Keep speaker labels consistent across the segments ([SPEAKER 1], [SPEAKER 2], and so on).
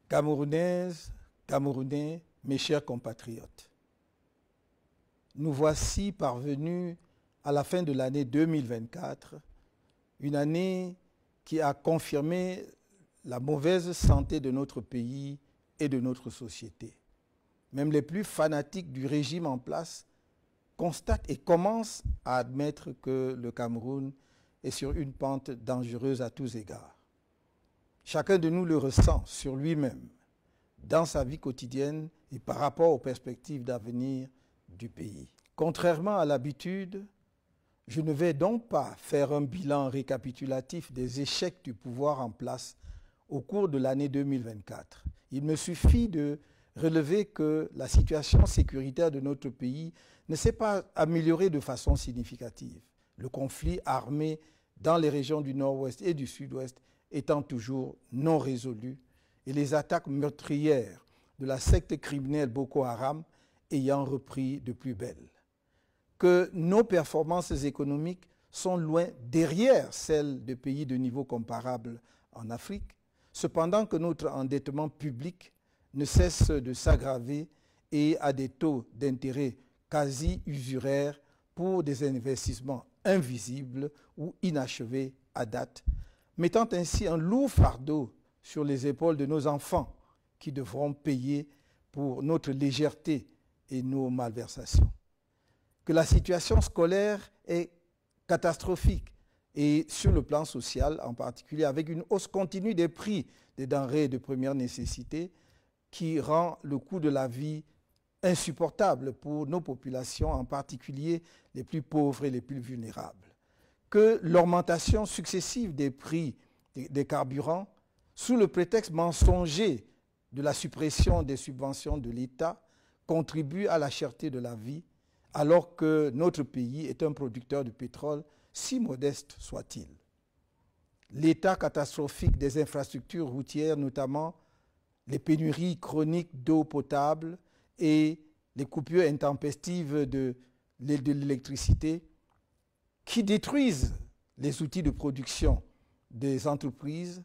[SPEAKER 1] Camerounaises, Camerounais, mes chers compatriotes, nous voici parvenus à la fin de l'année 2024, une année qui a confirmé la mauvaise santé de notre pays et de notre société. Même les plus fanatiques du régime en place constatent et commencent à admettre que le Cameroun est sur une pente dangereuse à tous égards. Chacun de nous le ressent sur lui-même, dans sa vie quotidienne et par rapport aux perspectives d'avenir du pays. Contrairement à l'habitude, je ne vais donc pas faire un bilan récapitulatif des échecs du pouvoir en place au cours de l'année 2024. Il me suffit de relever que la situation sécuritaire de notre pays ne s'est pas améliorée de façon significative. Le conflit armé dans les régions du nord-ouest et du sud-ouest étant toujours non résolu et les attaques meurtrières de la secte criminelle Boko Haram ayant repris de plus belle. Que nos performances économiques sont loin derrière celles de pays de niveau comparable en Afrique, cependant que notre endettement public ne cesse de s'aggraver et à des taux d'intérêt quasi usuraires pour des investissements invisibles ou inachevés à date, mettant ainsi un lourd fardeau sur les épaules de nos enfants qui devront payer pour notre légèreté et nos malversations. Que la situation scolaire est catastrophique et sur le plan social en particulier, avec une hausse continue des prix des denrées de première nécessité qui rend le coût de la vie insupportable pour nos populations, en particulier les plus pauvres et les plus vulnérables. Que l'augmentation successive des prix des carburants, sous le prétexte mensonger de la suppression des subventions de l'État, contribue à la cherté de la vie, alors que notre pays est un producteur de pétrole, si modeste soit-il. L'état catastrophique des infrastructures routières, notamment les pénuries chroniques d'eau potable et les coupures intempestives de l'électricité, qui détruisent les outils de production des entreprises,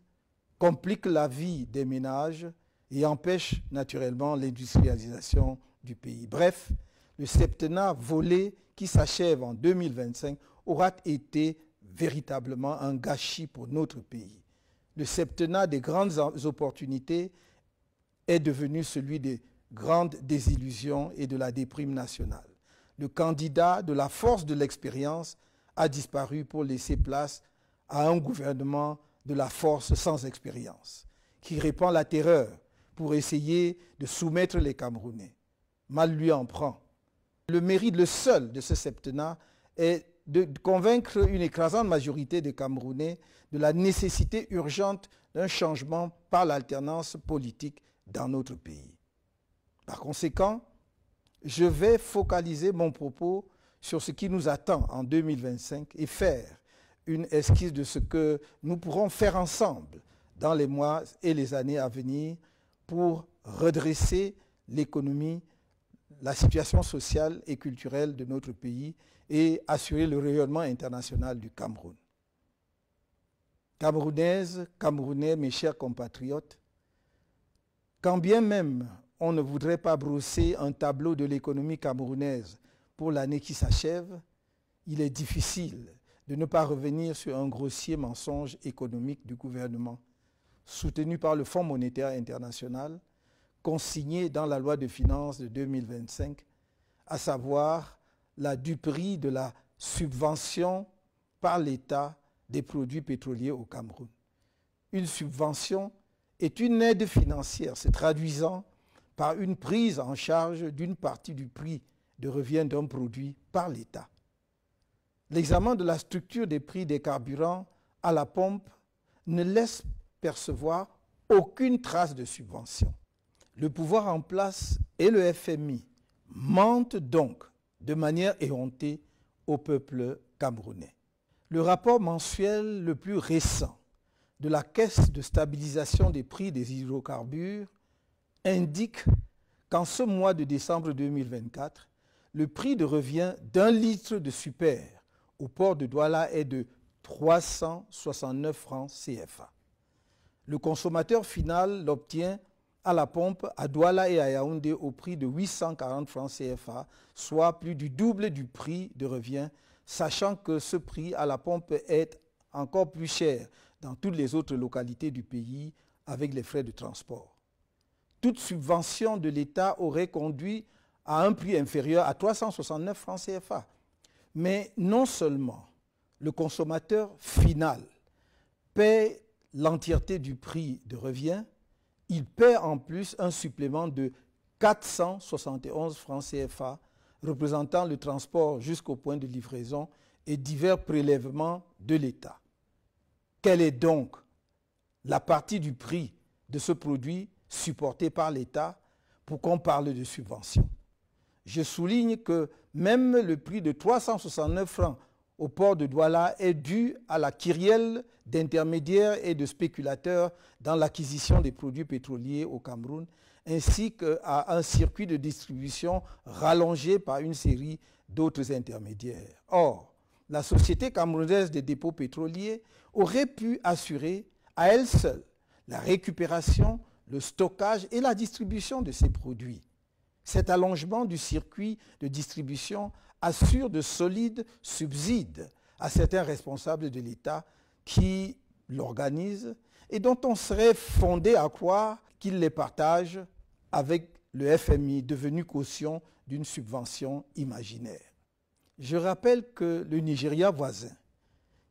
[SPEAKER 1] compliquent la vie des ménages et empêchent naturellement l'industrialisation du pays. Bref, le septennat volé qui s'achève en 2025 aura été véritablement un gâchis pour notre pays. Le septennat des grandes opportunités est devenu celui des grandes désillusions et de la déprime nationale. Le candidat de la force de l'expérience a disparu pour laisser place à un gouvernement de la force sans expérience, qui répand la terreur pour essayer de soumettre les Camerounais. Mal lui en prend. Le mérite, le seul de ce septennat, est de convaincre une écrasante majorité des Camerounais de la nécessité urgente d'un changement par l'alternance politique dans notre pays. Par conséquent, je vais focaliser mon propos sur ce qui nous attend en 2025 et faire une esquisse de ce que nous pourrons faire ensemble dans les mois et les années à venir pour redresser l'économie, la situation sociale et culturelle de notre pays et assurer le rayonnement international du Cameroun. Camerounaises, Camerounais, mes chers compatriotes, quand bien même on ne voudrait pas brosser un tableau de l'économie camerounaise pour l'année qui s'achève, il est difficile de ne pas revenir sur un grossier mensonge économique du gouvernement, soutenu par le Fonds monétaire international, consigné dans la loi de finances de 2025, à savoir la duperie de la subvention par l'État des produits pétroliers au Cameroun. Une subvention est une aide financière se traduisant par une prise en charge d'une partie du prix de revient d'un produit par l'État. L'examen de la structure des prix des carburants à la pompe ne laisse percevoir aucune trace de subvention. Le pouvoir en place et le FMI mentent donc de manière éhontée au peuple camerounais. Le rapport mensuel le plus récent de la Caisse de stabilisation des prix des hydrocarbures indique qu'en ce mois de décembre 2024, le prix de revient d'un litre de super au port de Douala est de 369 francs CFA. Le consommateur final l'obtient à la pompe à Douala et à Yaoundé au prix de 840 francs CFA, soit plus du double du prix de revient, sachant que ce prix à la pompe est encore plus cher dans toutes les autres localités du pays avec les frais de transport. Toute subvention de l'État aurait conduit à un prix inférieur à 369 francs CFA. Mais non seulement le consommateur final paie l'entièreté du prix de revient, il paie en plus un supplément de 471 francs CFA, représentant le transport jusqu'au point de livraison et divers prélèvements de l'État. Quelle est donc la partie du prix de ce produit supporté par l'État pour qu'on parle de subvention? Je souligne que même le prix de 369 francs au port de Douala est dû à la kyrielle d'intermédiaires et de spéculateurs dans l'acquisition des produits pétroliers au Cameroun, ainsi qu'à un circuit de distribution rallongé par une série d'autres intermédiaires. Or, la Société camerounaise des dépôts pétroliers aurait pu assurer à elle seule la récupération, le stockage et la distribution de ces produits. Cet allongement du circuit de distribution assure de solides subsides à certains responsables de l'État qui l'organisent et dont on serait fondé à croire qu'ils les partagent avec le FMI, devenu caution d'une subvention imaginaire. Je rappelle que le Nigeria voisin,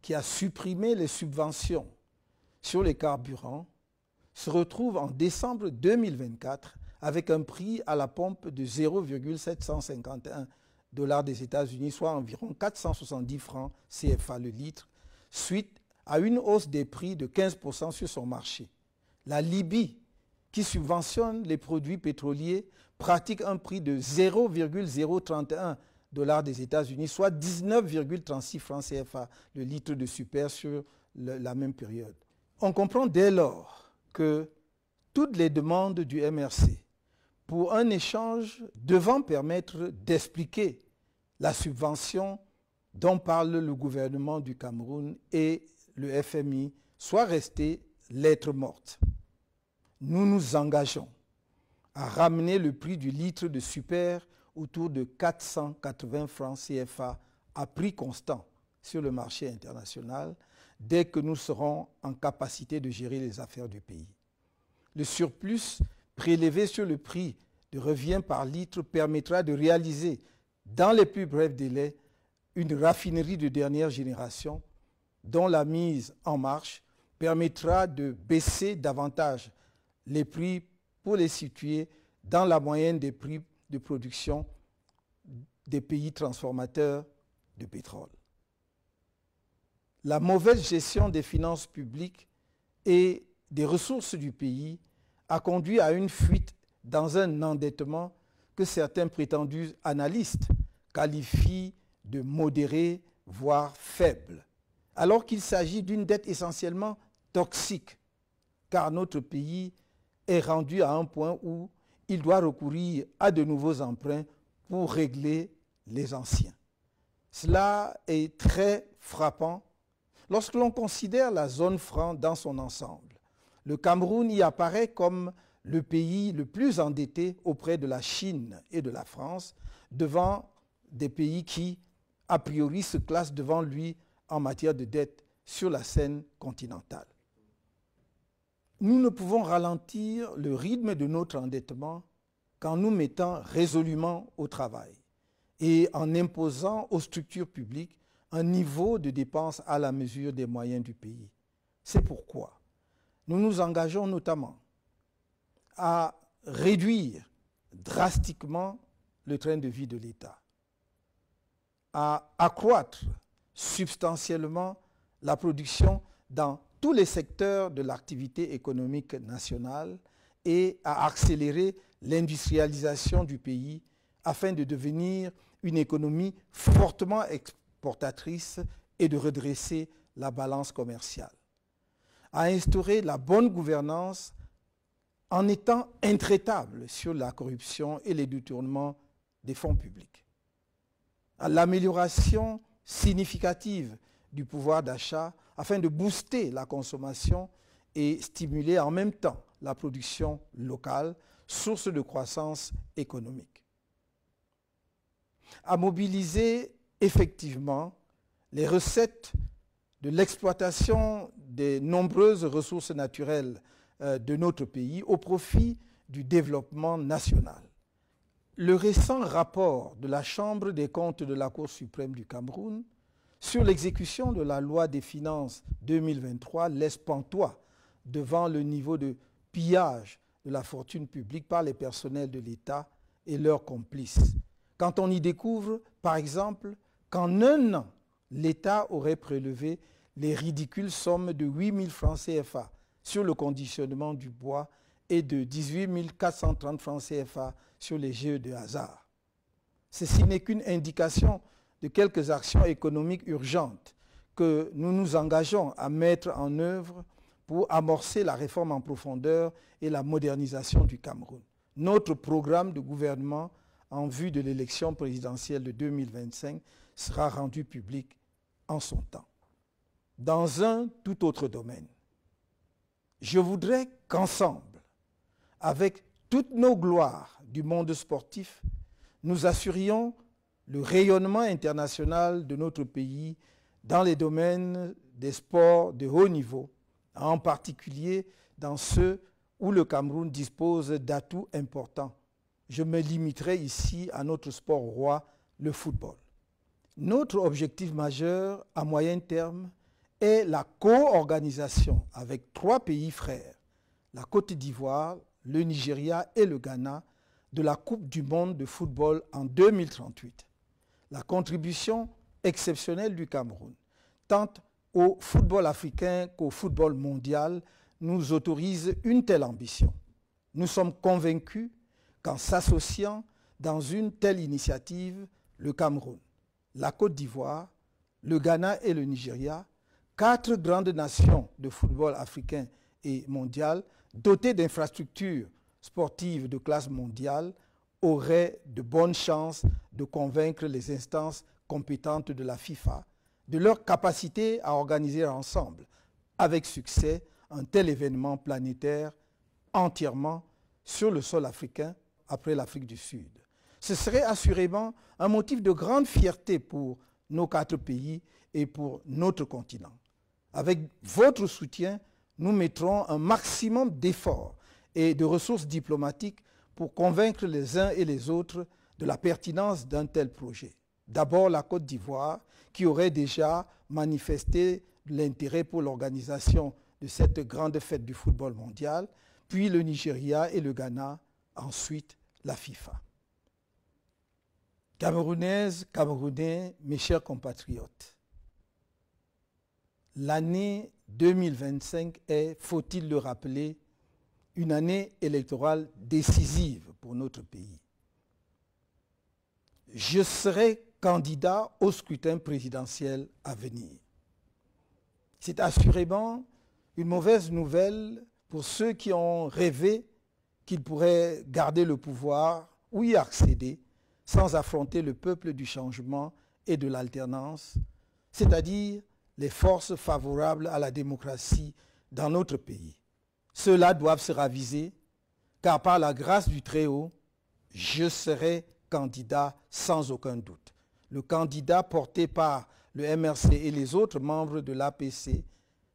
[SPEAKER 1] qui a supprimé les subventions sur les carburants, se retrouve en décembre 2024 avec un prix à la pompe de 0,751 $ des États-Unis, soit environ 470 francs CFA le litre, suite à une hausse des prix de 15% sur son marché. La Libye, qui subventionne les produits pétroliers, pratique un prix de 0,031 $ des États-Unis, soit 19,36 francs CFA le litre de super sur la même période. On comprend dès lors que toutes les demandes du MRC pour un échange devant permettre d'expliquer la subvention dont parle le gouvernement du Cameroun et le FMI soient restées lettres mortes. Nous nous engageons à ramener le prix du litre de super autour de 480 francs CFA à prix constant sur le marché international dès que nous serons en capacité de gérer les affaires du pays. Le surplus prélevé sur le prix de revient par litre permettra de réaliser dans les plus brefs délais une raffinerie de dernière génération dont la mise en marche permettra de baisser davantage les prix pour les situer dans la moyenne des prix de production des pays transformateurs de pétrole. La mauvaise gestion des finances publiques et des ressources du pays a conduit à une fuite dans un endettement que certains prétendus analystes qualifient de modéré, voire faible, alors qu'il s'agit d'une dette essentiellement toxique, car notre pays est rendu à un point où il doit recourir à de nouveaux emprunts pour régler les anciens. Cela est très frappant lorsque l'on considère la zone franc dans son ensemble. Le Cameroun y apparaît comme le pays le plus endetté auprès de la Chine et de la France, devant des pays qui, a priori, se classent devant lui en matière de dette sur la scène continentale. Nous ne pouvons ralentir le rythme de notre endettement qu'en nous mettant résolument au travail et en imposant aux structures publiques un niveau de dépenses à la mesure des moyens du pays. C'est pourquoi nous nous engageons notamment à réduire drastiquement le train de vie de l'État, à accroître substantiellement la production dans tous les secteurs de l'activité économique nationale et à accélérer l'industrialisation du pays afin de devenir une économie fortement exportatrice et de redresser la balance commerciale, à instaurer la bonne gouvernance en étant intraitable sur la corruption et les détournements des fonds publics, à l'amélioration significative du pouvoir d'achat afin de booster la consommation et stimuler en même temps la production locale, source de croissance économique. À mobiliser effectivement les recettes de l'exploitation des nombreuses ressources naturelles de notre pays au profit du développement national. Le récent rapport de la Chambre des comptes de la Cour suprême du Cameroun sur l'exécution de la loi des finances 2023 laisse pantois devant le niveau de pillage de la fortune publique par les personnels de l'État et leurs complices. Quand on y découvre, par exemple, qu'en un an, l'État aurait prélevé les ridicules sommes de 8 000 francs CFA sur le conditionnement du bois et de 18 430 francs CFA sur les jeux de hasard. Ceci n'est qu'une indication de quelques actions économiques urgentes que nous nous engageons à mettre en œuvre pour amorcer la réforme en profondeur et la modernisation du Cameroun. Notre programme de gouvernement en vue de l'élection présidentielle de 2025 sera rendu public en son temps. Dans un tout autre domaine, je voudrais qu'ensemble, avec toutes nos gloires du monde sportif, nous assurions le rayonnement international de notre pays dans les domaines des sports de haut niveau, en particulier dans ceux où le Cameroun dispose d'atouts importants. Je me limiterai ici à notre sport roi, le football. Notre objectif majeur à moyen terme est la co-organisation avec 3 pays frères, la Côte d'Ivoire, le Nigeria et le Ghana, de la Coupe du monde de football en 2038. La contribution exceptionnelle du Cameroun, tant au football africain qu'au football mondial, nous autorise une telle ambition. Nous sommes convaincus qu'en s'associant dans une telle initiative, le Cameroun, la Côte d'Ivoire, le Ghana et le Nigeria, 4 grandes nations de football africain et mondial, dotées d'infrastructures sportives de classe mondiale, auraient de bonnes chances de convaincre les instances compétentes de la FIFA de leur capacité à organiser ensemble, avec succès, un tel événement planétaire entièrement sur le sol africain après l'Afrique du Sud. Ce serait assurément un motif de grande fierté pour nos 4 pays et pour notre continent. Avec votre soutien, nous mettrons un maximum d'efforts et de ressources diplomatiques pour convaincre les uns et les autres de la pertinence d'un tel projet. D'abord la Côte d'Ivoire, qui aurait déjà manifesté l'intérêt pour l'organisation de cette grande fête du football mondial, puis le Nigeria et le Ghana, ensuite la FIFA. Camerounaises, Camerounais, mes chers compatriotes, l'année 2025 est, faut-il le rappeler, une année électorale décisive pour notre pays. Je serai candidat au scrutin présidentiel à venir. C'est assurément une mauvaise nouvelle pour ceux qui ont rêvé qu'ils pourraient garder le pouvoir ou y accéder sans affronter le peuple du changement et de l'alternance, c'est-à-dire les forces favorables à la démocratie dans notre pays. Ceux-là doivent se raviser, car par la grâce du Très-Haut, je serai candidat sans aucun doute. Le candidat porté par le MRC et les autres membres de l'APC,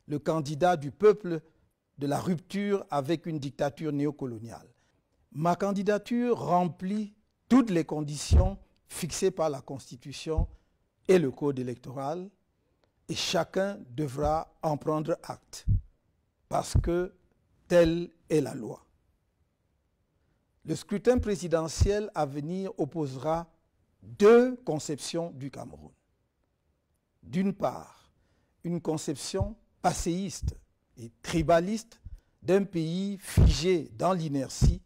[SPEAKER 1] le candidat du peuple de la rupture avec une dictature néocoloniale. Ma candidature remplit toutes les conditions fixées par la Constitution et le Code électoral, et chacun devra en prendre acte, parce que telle est la loi. Le scrutin présidentiel à venir opposera 2 conceptions du Cameroun. D'une part, une conception passéiste et tribaliste d'un pays figé dans l'inertie,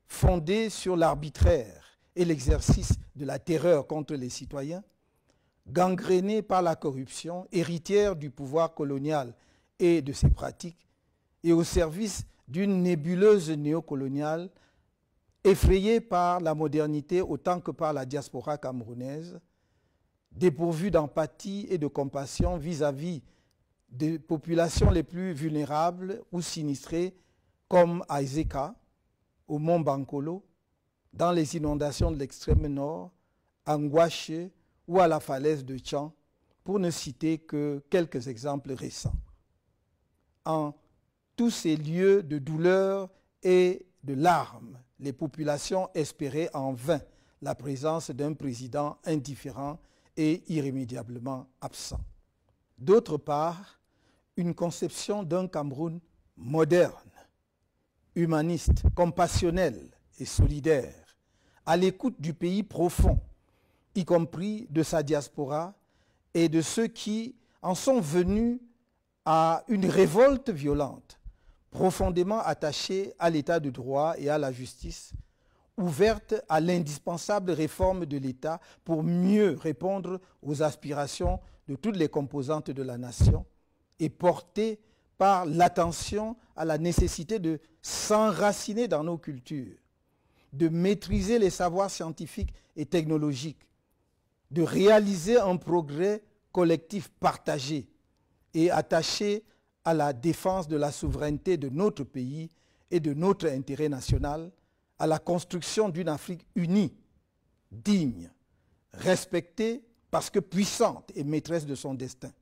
[SPEAKER 1] fondé sur l'arbitraire et l'exercice de la terreur contre les citoyens, gangréné par la corruption, héritière du pouvoir colonial et de ses pratiques, et au service d'une nébuleuse néocoloniale effrayée par la modernité autant que par la diaspora camerounaise, dépourvue d'empathie et de compassion vis-à-vis des populations les plus vulnérables ou sinistrées comme à Izeka, au mont Bankolo, dans les inondations de l'extrême nord, à Ngouaché ou à la falaise de Tchan, pour ne citer que quelques exemples récents. En tous ces lieux de douleur et de larmes, les populations espéraient en vain la présence d'un président indifférent et irrémédiablement absent. D'autre part, une conception d'un Cameroun moderne, humaniste, compassionnel et solidaire, à l'écoute du pays profond, y compris de sa diaspora et de ceux qui en sont venus à une révolte violente, profondément attachée à l'état de droit et à la justice, ouverte à l'indispensable réforme de l'État pour mieux répondre aux aspirations de toutes les composantes de la nation et portée par l'attention à la nécessité de s'enraciner dans nos cultures, de maîtriser les savoirs scientifiques et technologiques, de réaliser un progrès collectif partagé et attaché à la défense de la souveraineté de notre pays et de notre intérêt national, à la construction d'une Afrique unie, digne, respectée parce que puissante et maîtresse de son destin.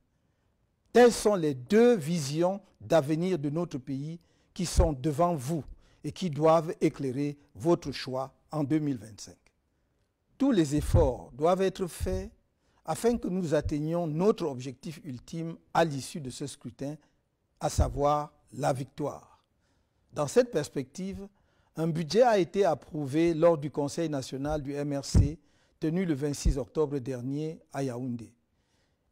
[SPEAKER 1] Telles sont les deux visions d'avenir de notre pays qui sont devant vous et qui doivent éclairer votre choix en 2025. Tous les efforts doivent être faits afin que nous atteignions notre objectif ultime à l'issue de ce scrutin, à savoir la victoire. Dans cette perspective, un budget a été approuvé lors du Conseil national du MRC tenu le 26 octobre dernier à Yaoundé.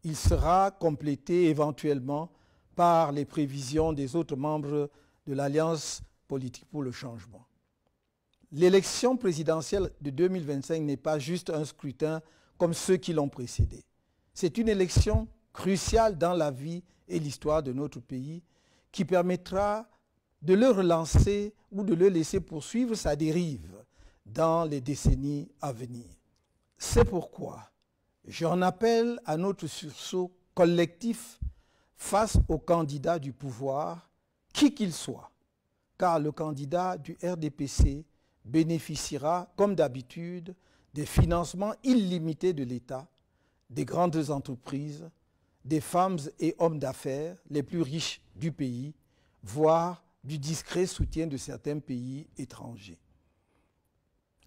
[SPEAKER 1] Il sera complété éventuellement par les prévisions des autres membres de l'Alliance politique pour le changement. L'élection présidentielle de 2025 n'est pas juste un scrutin comme ceux qui l'ont précédé. C'est une élection cruciale dans la vie et l'histoire de notre pays qui permettra de le relancer ou de le laisser poursuivre sa dérive dans les décennies à venir. C'est pourquoi j'en appelle à notre sursaut collectif face au candidat du pouvoir, qui qu'il soit, car le candidat du RDPC bénéficiera, comme d'habitude, des financements illimités de l'État, des grandes entreprises, des femmes et hommes d'affaires les plus riches du pays, voire du discret soutien de certains pays étrangers.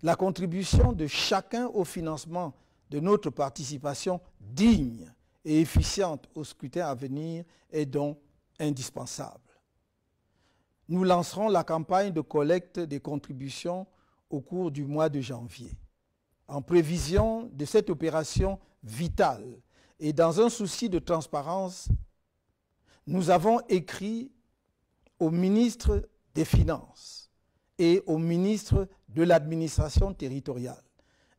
[SPEAKER 1] La contribution de chacun au financement de notre participation digne et efficiente au scrutin à venir est donc indispensable. Nous lancerons la campagne de collecte des contributions au cours du mois de janvier. En prévision de cette opération vitale et dans un souci de transparence, nous avons écrit au ministre des Finances et au ministre de l'Administration territoriale,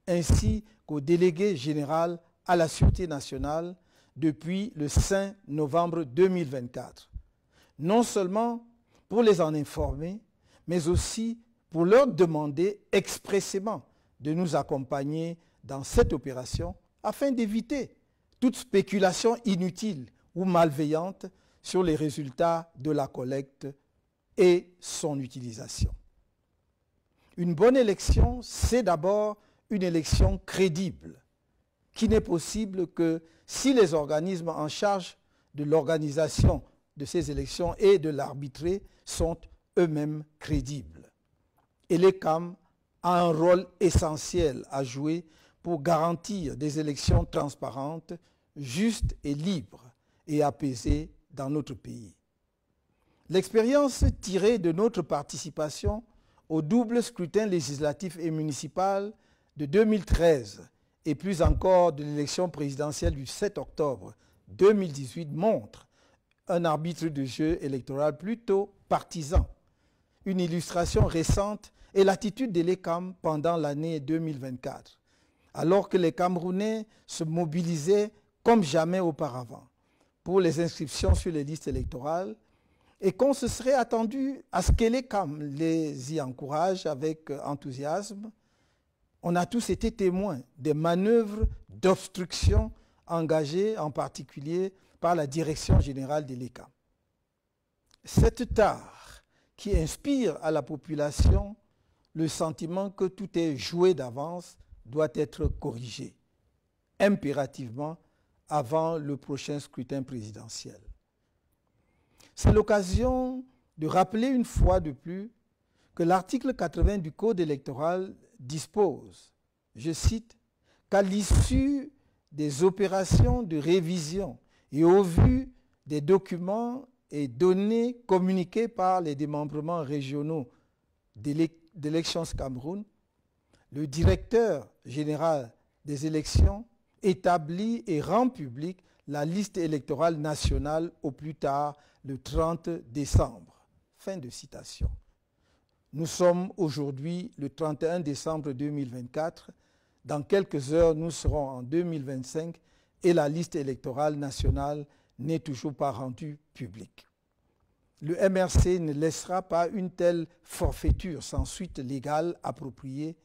[SPEAKER 1] ainsi qu'au délégué général à la Sûreté nationale depuis le 5 novembre 2024. Non seulement pour les en informer, mais aussi pour leur demander expressément de nous accompagner dans cette opération afin d'éviter toute spéculation inutile ou malveillante sur les résultats de la collecte et son utilisation. Une bonne élection, c'est d'abord une élection crédible, qui n'est possible que si les organismes en charge de l'organisation de ces élections et de l'arbitrer sont eux-mêmes crédibles. Et l'ECAM a un rôle essentiel à jouer pour garantir des élections transparentes, justes et libres et apaisées dans notre pays. L'expérience tirée de notre participation au double scrutin législatif et municipal de 2013 et plus encore de l'élection présidentielle du 7 octobre 2018 montre un arbitre de jeu électoral plutôt partisan. Une illustration récente est l'attitude de l'ECAM pendant l'année 2024, alors que les Camerounais se mobilisaient comme jamais auparavant pour les inscriptions sur les listes électorales et qu'on se serait attendu à ce que l'ECAM les y encourage avec enthousiasme. On a tous été témoins des manœuvres d'obstruction engagées en particulier par la Direction générale de l'ECAM. Cette tare qui inspire à la population le sentiment que tout est joué d'avance doit être corrigée impérativement avant le prochain scrutin présidentiel. C'est l'occasion de rappeler une fois de plus que l'article 80 du Code électoral dispose, je cite, qu'à l'issue des opérations de révision et au vu des documents et données communiquées par les démembrements régionaux d'Elections Cameroun, le directeur général des élections établit et rend publique la liste électorale nationale au plus tard le 30 décembre. Fin de citation. Nous sommes aujourd'hui le 31 décembre 2024. Dans quelques heures, nous serons en 2025 et la liste électorale nationale n'est toujours pas rendue publique. Le MRC ne laissera pas une telle forfaiture sans suite légale appropriée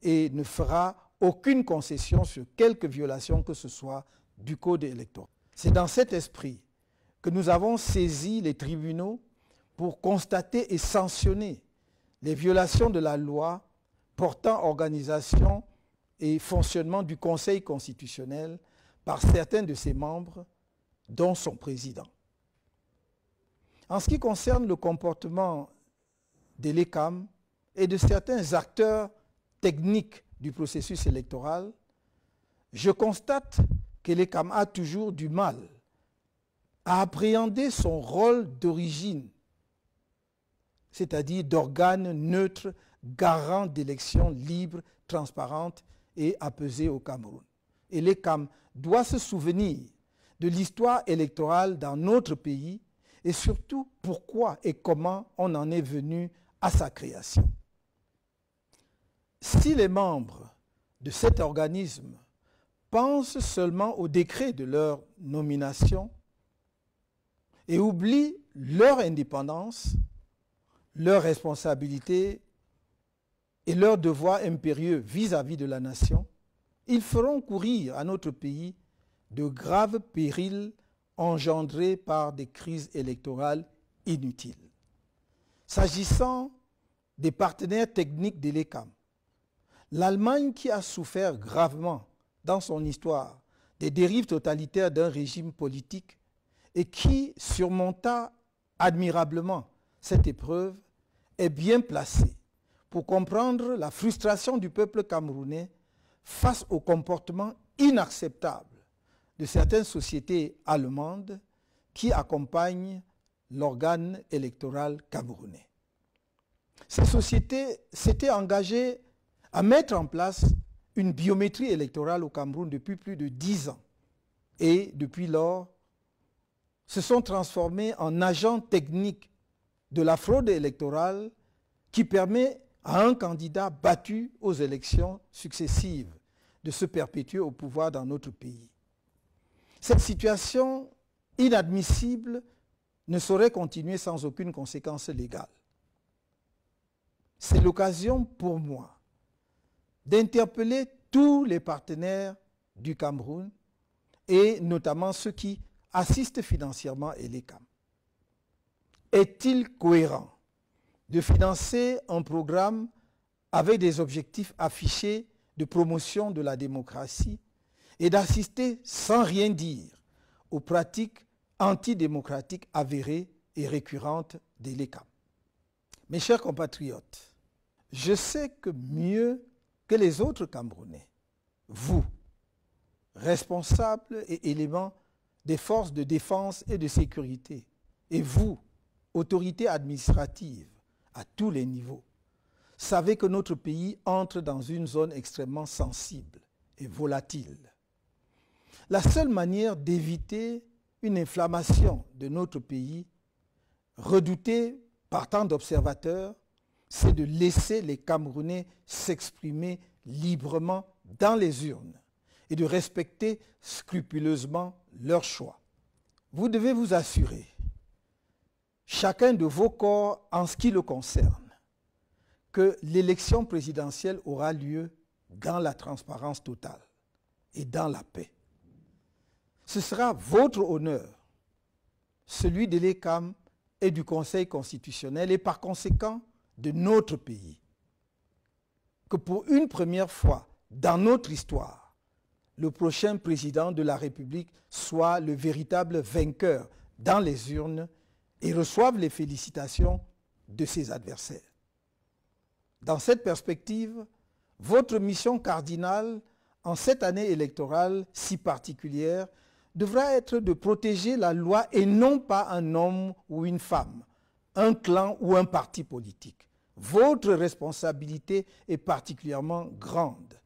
[SPEAKER 1] et ne fera aucune concession sur quelque violation que ce soit du Code électoral. C'est dans cet esprit que nous avons saisi les tribunaux pour constater et sanctionner les violations de la loi portant organisation et fonctionnement du Conseil constitutionnel par certains de ses membres, dont son président. En ce qui concerne le comportement de l'ECAM et de certains acteurs techniques du processus électoral, je constate que l'ECAM a toujours du mal à appréhender son rôle d'origine, c'est-à-dire d'organe neutre, garant d'élections libres, transparentes et apaisées au Cameroun. Et l'ECAM doit se souvenir de l'histoire électorale dans notre pays et surtout pourquoi et comment on en est venu à sa création. Si les membres de cet organisme pensent seulement au décret de leur nomination et oublient leur indépendance, leur responsabilité et leur devoir impérieux vis-à-vis de la nation, ils feront courir à notre pays de graves périls engendrés par des crises électorales inutiles. S'agissant des partenaires techniques de l'ECAM, l'Allemagne, qui a souffert gravement dans son histoire des dérives totalitaires d'un régime politique et qui surmonta admirablement cette épreuve, est bien placée pour comprendre la frustration du peuple camerounais face au comportement inacceptable de certaines sociétés allemandes qui accompagnent l'organe électoral camerounais. Ces sociétés s'étaient engagées à mettre en place une biométrie électorale au Cameroun depuis plus de 10 ans et depuis lors se sont transformées en agents techniques de la fraude électorale qui permet à un candidat battu aux élections successives de se perpétuer au pouvoir dans notre pays. Cette situation inadmissible ne saurait continuer sans aucune conséquence légale. C'est l'occasion pour moi d'interpeller tous les partenaires du Cameroun et notamment ceux qui assistent financièrement à l'ECAM. Est-il cohérent de financer un programme avec des objectifs affichés de promotion de la démocratie et d'assister sans rien dire aux pratiques antidémocratiques avérées et récurrentes de l'ECAM? Mes chers compatriotes, je sais que mieux que les autres Camerounais, vous, responsables et éléments des forces de défense et de sécurité, et vous, autorités administratives à tous les niveaux, savez que notre pays entre dans une zone extrêmement sensible et volatile. La seule manière d'éviter une inflammation de notre pays, redoutée par tant d'observateurs, c'est de laisser les Camerounais s'exprimer librement dans les urnes et de respecter scrupuleusement leur choix. Vous devez vous assurer, chacun de vos corps en ce qui le concerne, que l'élection présidentielle aura lieu dans la transparence totale et dans la paix. Ce sera votre honneur, celui de l'ECAM et du Conseil constitutionnel et par conséquent de notre pays, que pour une première fois dans notre histoire, le prochain président de la République soit le véritable vainqueur dans les urnes et reçoive les félicitations de ses adversaires. Dans cette perspective, votre mission cardinale en cette année électorale si particulière devra être de protéger la loi et non pas un homme ou une femme, un clan ou un parti politique. Votre responsabilité est particulièrement grande.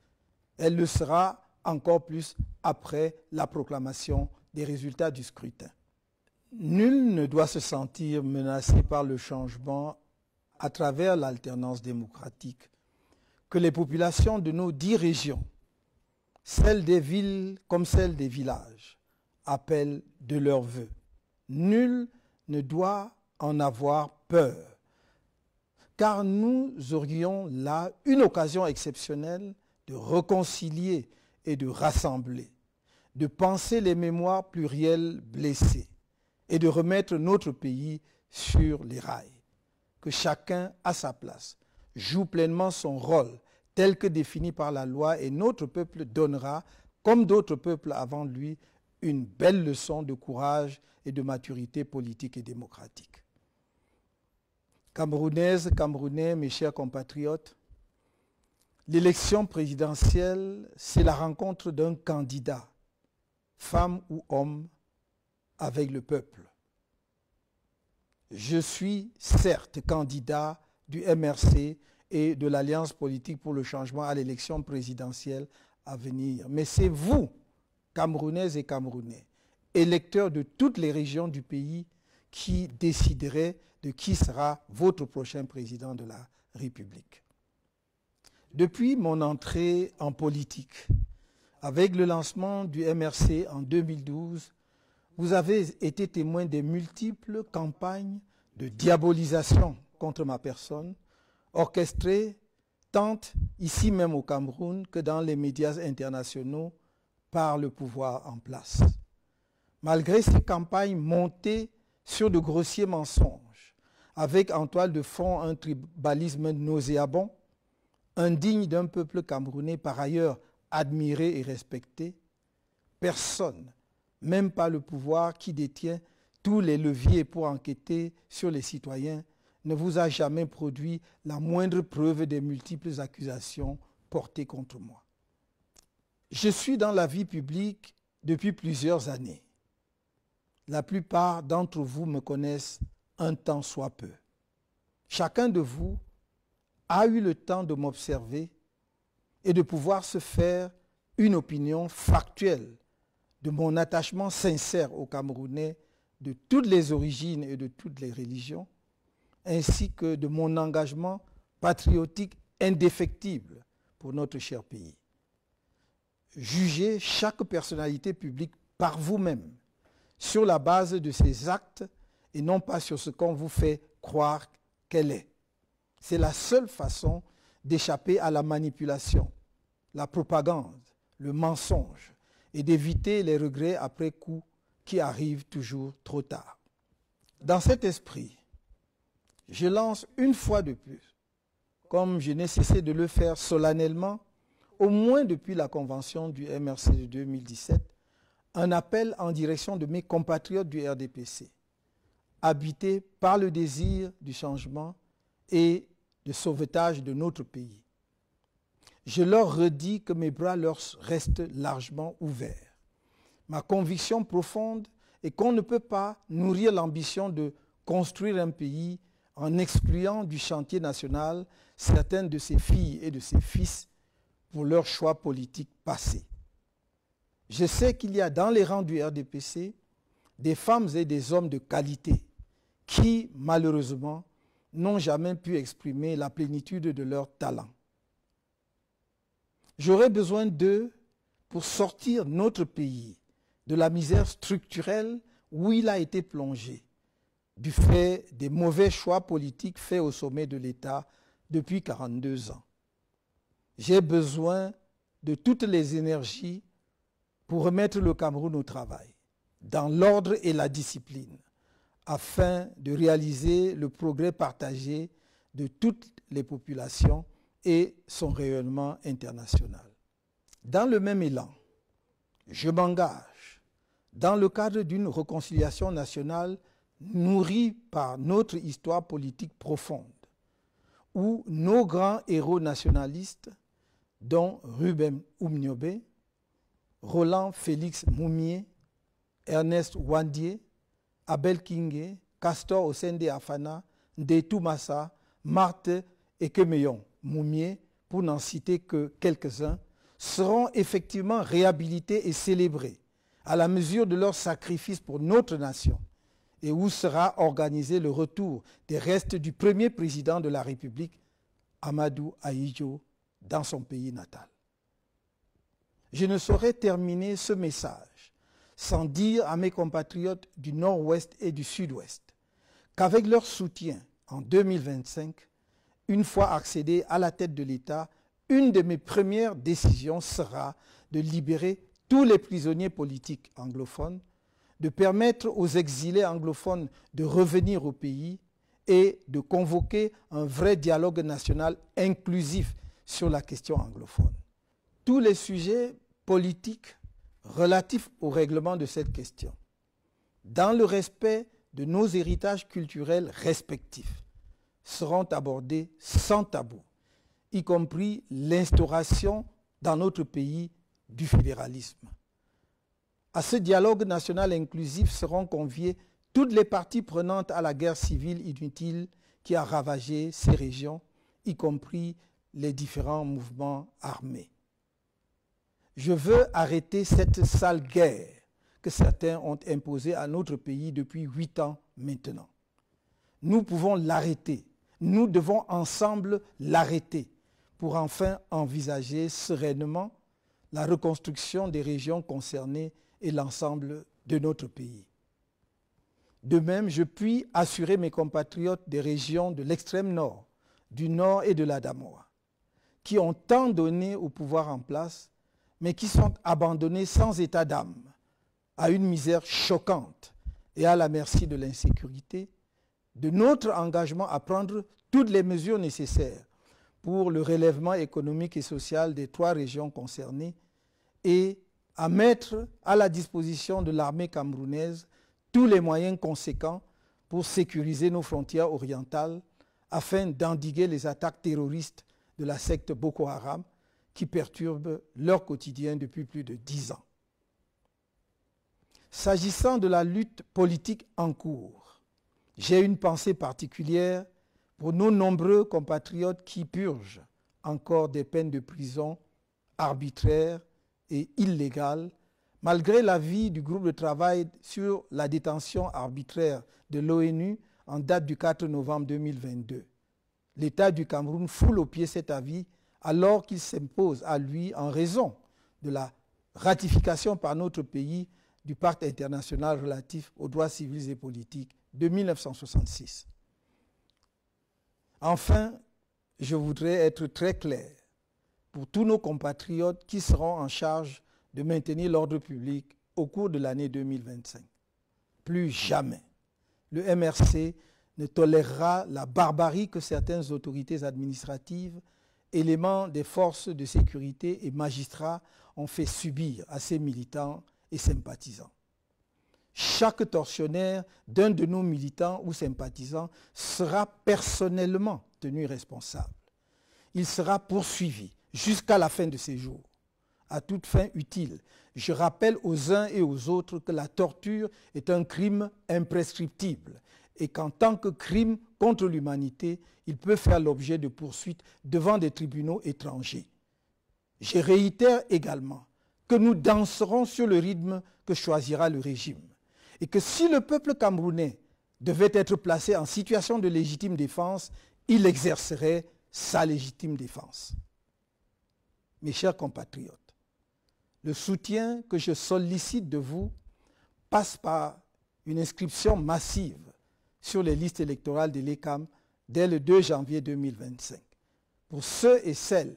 [SPEAKER 1] Elle le sera encore plus après la proclamation des résultats du scrutin. Nul ne doit se sentir menacé par le changement à travers l'alternance démocratique que les populations de nos 10 régions, celles des villes comme celles des villages, appellent de leurs vœux. Nul ne doit en avoir peur, car nous aurions là une occasion exceptionnelle de réconcilier et de rassembler, de penser les mémoires plurielles blessées et de remettre notre pays sur les rails. Que chacun, à sa place, joue pleinement son rôle tel que défini par la loi et notre peuple donnera, comme d'autres peuples avant lui, une belle leçon de courage et de maturité politique et démocratique. Camerounaises, Camerounais, mes chers compatriotes, l'élection présidentielle, c'est la rencontre d'un candidat, femme ou homme, avec le peuple. Je suis certes candidat du MRC et de l'Alliance politique pour le changement à l'élection présidentielle à venir. Mais c'est vous, Camerounaises et Camerounais, électeurs de toutes les régions du pays, qui déciderez de qui sera votre prochain président de la République. Depuis mon entrée en politique, avec le lancement du MRC en 2012, vous avez été témoin des multiples campagnes de diabolisation contre ma personne, orchestrées tant ici même au Cameroun que dans les médias internationaux par le pouvoir en place. Malgré ces campagnes montées sur de grossiers mensonges, avec en toile de fond un tribalisme nauséabond, indigne d'un peuple camerounais par ailleurs admiré et respecté, personne, même pas le pouvoir qui détient tous les leviers pour enquêter sur les citoyens, ne vous a jamais produit la moindre preuve des multiples accusations portées contre moi. Je suis dans la vie publique depuis plusieurs années. La plupart d'entre vous me connaissent un temps soit peu. Chacun de vous a eu le temps de m'observer et de pouvoir se faire une opinion factuelle de mon attachement sincère aux Camerounais de toutes les origines et de toutes les religions, ainsi que de mon engagement patriotique indéfectible pour notre cher pays. Jugez chaque personnalité publique par vous-même sur la base de ses actes et non pas sur ce qu'on vous fait croire qu'elle est. C'est la seule façon d'échapper à la manipulation, la propagande, le mensonge et d'éviter les regrets après coup qui arrivent toujours trop tard. Dans cet esprit, je lance une fois de plus, comme je n'ai cessé de le faire solennellement, au moins depuis la convention du MRC de 2017, un appel en direction de mes compatriotes du RDPC, habités par le désir du changement et de sauvetage de notre pays. Je leur redis que mes bras leur restent largement ouverts. Ma conviction profonde est qu'on ne peut pas nourrir l'ambition de construire un pays en excluant du chantier national certaines de ses filles et de ses fils pour leurs choix politiques passés. Je sais qu'il y a dans les rangs du RDPC des femmes et des hommes de qualité qui, malheureusement, n'ont jamais pu exprimer la plénitude de leur talent. J'aurais besoin d'eux pour sortir notre pays de la misère structurelle où il a été plongé, du fait des mauvais choix politiques faits au sommet de l'État depuis 42 ans. J'ai besoin de toutes les énergies pour remettre le Cameroun au travail, dans l'ordre et la discipline, afin de réaliser le progrès partagé de toutes les populations et son rayonnement international. Dans le même élan, je m'engage dans le cadre d'une réconciliation nationale nourrie par notre histoire politique profonde, où nos grands héros nationalistes, dont Ruben Oumniobé, Roland Félix Moumié, Ernest Ouandié, Abel Kingé, Castor Osende Afana, Ndetou Massa, Marthe et Kemeyon Moumié, pour n'en citer que quelques-uns, seront effectivement réhabilités et célébrés à la mesure de leur sacrifice pour notre nation, et où sera organisé le retour des restes du premier président de la République, Amadou Ahidjo, dans son pays natal. Je ne saurais terminer ce message sans dire à mes compatriotes du Nord-Ouest et du Sud-Ouest qu'avec leur soutien en 2025, une fois accédé à la tête de l'État, une de mes premières décisions sera de libérer tous les prisonniers politiques anglophones, de permettre aux exilés anglophones de revenir au pays et de convoquer un vrai dialogue national inclusif sur la question anglophone. Tous les sujets politiques relatifs au règlement de cette question, dans le respect de nos héritages culturels respectifs, seront abordés sans tabou, y compris l'instauration dans notre pays du fédéralisme. À ce dialogue national inclusif seront conviées toutes les parties prenantes à la guerre civile inutile qui a ravagé ces régions, y compris les différents mouvements armés. Je veux arrêter cette sale guerre que certains ont imposée à notre pays depuis 8 ans maintenant. Nous pouvons l'arrêter. Nous devons ensemble l'arrêter pour enfin envisager sereinement la reconstruction des régions concernées et l'ensemble de notre pays. De même, je puis assurer mes compatriotes des régions de l'extrême nord, du nord et de l'Adamawa, qui ont tant donné au pouvoir en place, mais qui sont abandonnés sans état d'âme, à une misère choquante et à la merci de l'insécurité, de notre engagement à prendre toutes les mesures nécessaires pour le relèvement économique et social des 3 régions concernées et à mettre à la disposition de l'armée camerounaise tous les moyens conséquents pour sécuriser nos frontières orientales afin d'endiguer les attaques terroristes de la secte Boko Haram qui perturbent leur quotidien depuis plus de 10 ans. S'agissant de la lutte politique en cours, j'ai une pensée particulière pour nos nombreux compatriotes qui purgent encore des peines de prison arbitraires et illégales, malgré l'avis du groupe de travail sur la détention arbitraire de l'ONU en date du 4 novembre 2022. L'État du Cameroun foule au pied cet avis alors qu'il s'impose à lui en raison de la ratification par notre pays du Pacte international relatif aux droits civils et politiques de 1966. Enfin, je voudrais être très clair pour tous nos compatriotes qui seront en charge de maintenir l'ordre public au cours de l'année 2025. Plus jamais, le MRC ne tolérera la barbarie que certaines autorités administratives, éléments des forces de sécurité et magistrats ont fait subir à ses militants et sympathisants. Chaque tortionnaire d'un de nos militants ou sympathisants sera personnellement tenu responsable. Il sera poursuivi jusqu'à la fin de ses jours. À toute fin utile, je rappelle aux uns et aux autres que la torture est un crime imprescriptible et qu'en tant que crime contre l'humanité, il peut faire l'objet de poursuites devant des tribunaux étrangers. Je réitère également que nous danserons sur le rythme que choisira le régime et que si le peuple camerounais devait être placé en situation de légitime défense, il exercerait sa légitime défense. Mes chers compatriotes, le soutien que je sollicite de vous passe par une inscription massive sur les listes électorales de l'ECAM dès le 2 janvier 2025. Pour ceux et celles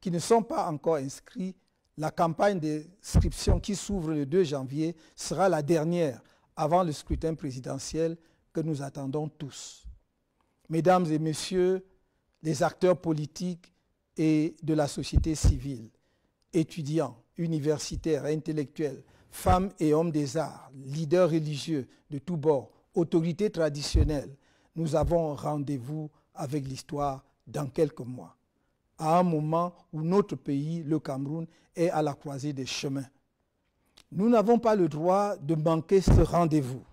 [SPEAKER 1] qui ne sont pas encore inscrits, La campagne d'inscription qui s'ouvre le 2 janvier sera la dernière avant le scrutin présidentiel que nous attendons tous. Mesdames et messieurs, les acteurs politiques et de la société civile, étudiants, universitaires, intellectuels, femmes et hommes des arts, leaders religieux de tous bords, autorités traditionnelles, nous avons rendez-vous avec l'histoire dans quelques mois, à un moment où notre pays, le Cameroun, est à la croisée des chemins. Nous n'avons pas le droit de manquer ce rendez-vous.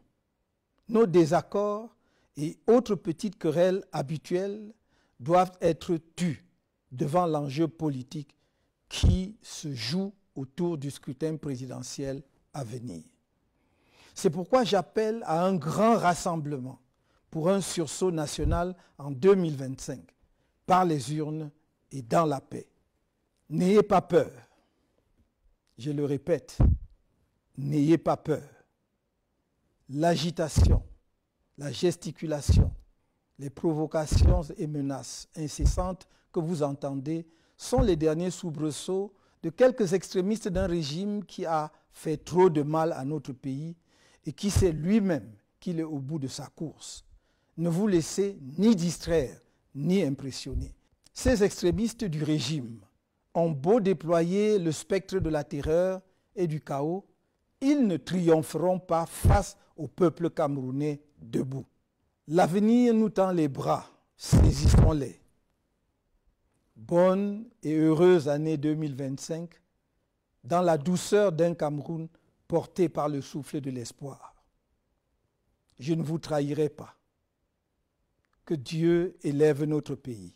[SPEAKER 1] Nos désaccords et autres petites querelles habituelles doivent être tus devant l'enjeu politique qui se joue autour du scrutin présidentiel à venir. C'est pourquoi j'appelle à un grand rassemblement pour un sursaut national en 2025, par les urnes et dans la paix. N'ayez pas peur. Je le répète, n'ayez pas peur. L'agitation, la gesticulation, les provocations et menaces incessantes que vous entendez sont les derniers soubresauts de quelques extrémistes d'un régime qui a fait trop de mal à notre pays et qui sait lui-même qu'il est au bout de sa course. Ne vous laissez ni distraire, ni impressionner. Ces extrémistes du régime ont beau déployer le spectre de la terreur et du chaos, ils ne triompheront pas face au peuple camerounais debout. L'avenir nous tend les bras, saisissons-les. Bonne et heureuse année 2025, dans la douceur d'un Cameroun porté par le souffle de l'espoir. Je ne vous trahirai pas. Que Dieu élève notre pays.